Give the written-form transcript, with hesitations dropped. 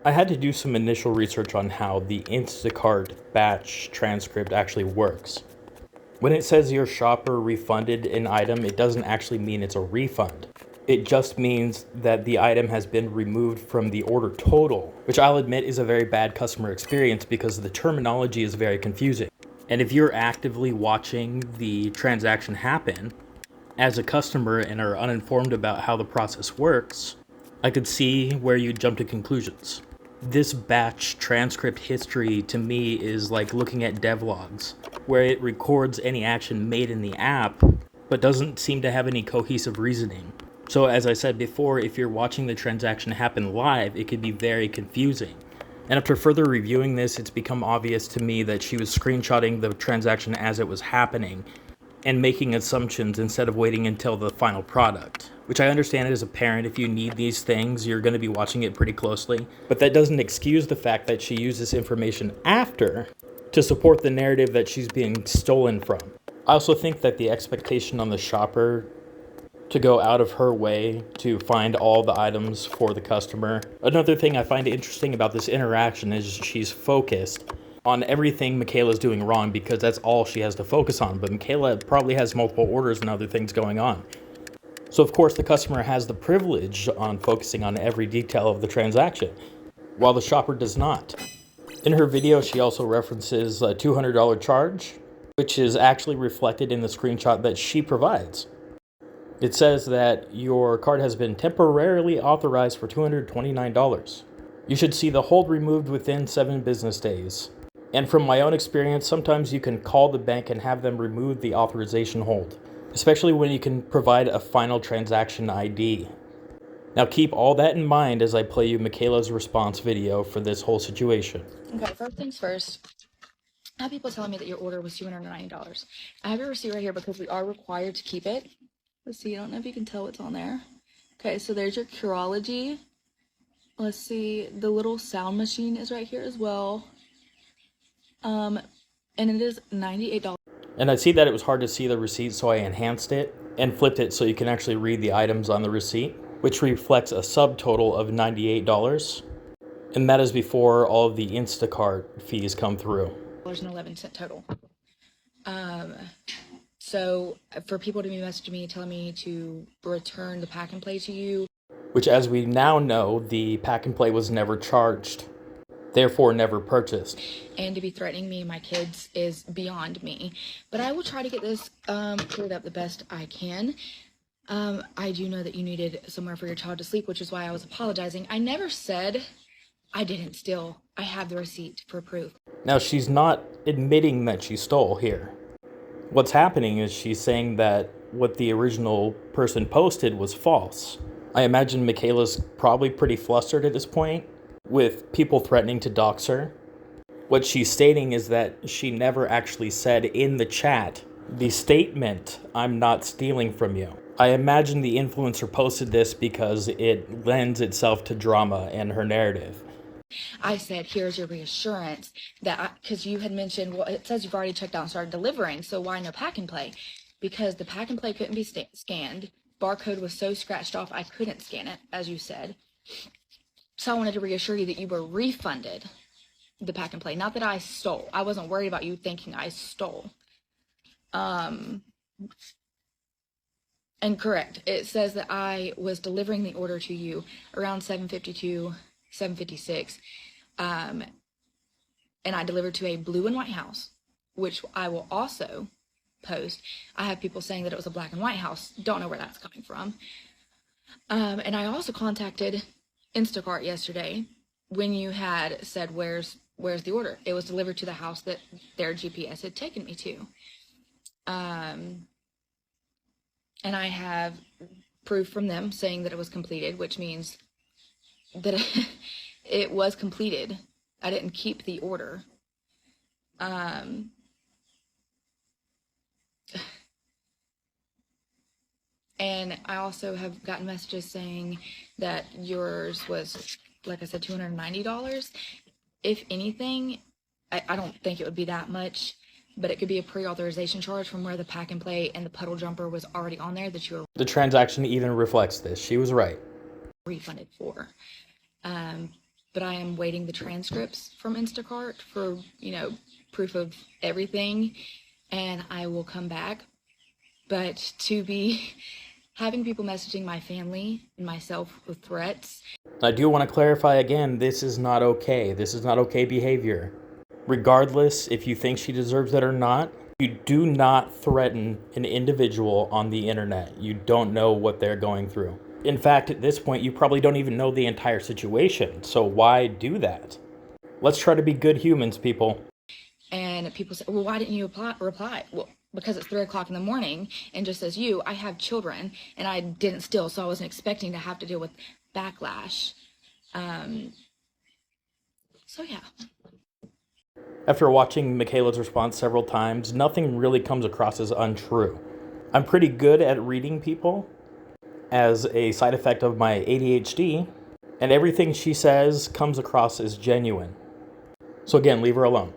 I had to do some initial research on how the Instacart batch transcript actually works. When it says your shopper refunded an item, it doesn't actually mean it's a refund. It just means that the item has been removed from the order total, which I'll admit is a very bad customer experience because the terminology is very confusing. And if you're actively watching the transaction happen as a customer and are uninformed about how the process works, I could see where you jump to conclusions. This batch transcript history to me is like looking at devlogs, where it records any action made in the app, but doesn't seem to have any cohesive reasoning. So as I said before, if you're watching the transaction happen live, it could be very confusing. And after further reviewing this, it's become obvious to me that she was screenshotting the transaction as it was happening and making assumptions instead of waiting until the final product. Which I understand as a parent, if you need these things, you're going to be watching it pretty closely. But that doesn't excuse the fact that she used this information after to support the narrative that she's being stolen from. I also think that the expectation on the shopper to go out of her way to find all the items for the customer. Another thing I find interesting about this interaction is she's focused on everything Mikayla's doing wrong because that's all she has to focus on. But Mikayla probably has multiple orders and other things going on. So of course the customer has the privilege on focusing on every detail of the transaction, while the shopper does not. In her video, she also references a $200 charge, which is actually reflected in the screenshot that she provides. It says that your card has been temporarily authorized for $229. You should see the hold removed within 7 business days. And from my own experience, sometimes you can call the bank and have them remove the authorization hold, especially when you can provide a final transaction ID. Now keep all that in mind as I play you Mikayla's response video for this whole situation. Okay, first things first. I have people telling me that your order was $290. I have your receipt right here because we are required to keep it. Let's see, I don't know if you can tell what's on there. Okay, so there's your Curology. Let's see, the little sound machine is right here as well. And it is $98. And I see that it was hard to see the receipt, so I enhanced it and flipped it so you can actually read the items on the receipt, which reflects a subtotal of $98. And that is before all of the Instacart fees come through. $11 total. So for people to be messaging me telling me to return the pack and play to you, which as we now know, the pack and play was never charged, therefore never purchased. And to be threatening me and my kids is beyond me. But I will try to get this cleared up the best I can. I do know that you needed somewhere for your child to sleep, which is why I was apologizing. I never said I didn't steal. I have the receipt for proof. Now, she's not admitting that she stole here. What's happening is she's saying that what the original person posted was false. I imagine Mikayla's probably pretty flustered at this point, with people threatening to dox her. What she's stating is that she never actually said in the chat the statement, "I'm not stealing from you." I imagine the influencer posted this because it lends itself to drama and her narrative. I said, here's your reassurance that, because you had mentioned, well, it says you've already checked out and started delivering, so why no pack and play? Because the pack and play couldn't be scanned. Barcode was so scratched off, I couldn't scan it, as you said. So I wanted to reassure you that you were refunded the pack and play. Not that I stole. I wasn't worried about you thinking I stole. And correct, it says that I was delivering the order to you around 7:52, 7:56, and I delivered to a blue and white house, which I will also post. I have people saying that it was a black and white house. Don't know where that's coming from. And I also contacted Instacart yesterday when you had said, where's the order? It was delivered to the house that their GPS had taken me to. And I have proof from them saying that it was completed, which means that it was completed. I didn't keep the order. And I also have gotten messages saying that yours was, like I said, $290. If anything, I don't think it would be that much, but it could be a pre-authorization charge from where the pack and play and the puddle jumper was already on there that you were... The transaction even reflects this. She was right. ...refunded for. but I am waiting the transcripts from Instacart for, proof of everything, and I will come back. But to be having people messaging my family and myself with threats. I do want to clarify again, this is not okay. This is not okay behavior. Regardless if you think she deserves it or not, you do not threaten an individual on the internet. You don't know what they're going through. In fact, at this point, you probably don't even know the entire situation. So why do that? Let's try to be good humans, people. And people say, well, why didn't you reply? Well, because it's 3 o'clock in the morning, and just as you, I have children, and I didn't steal, so I wasn't expecting to have to deal with backlash. So yeah. After watching Mikayla's response several times, nothing really comes across as untrue. I'm pretty good at reading people as a side effect of my ADHD, and everything she says comes across as genuine. So again, leave her alone.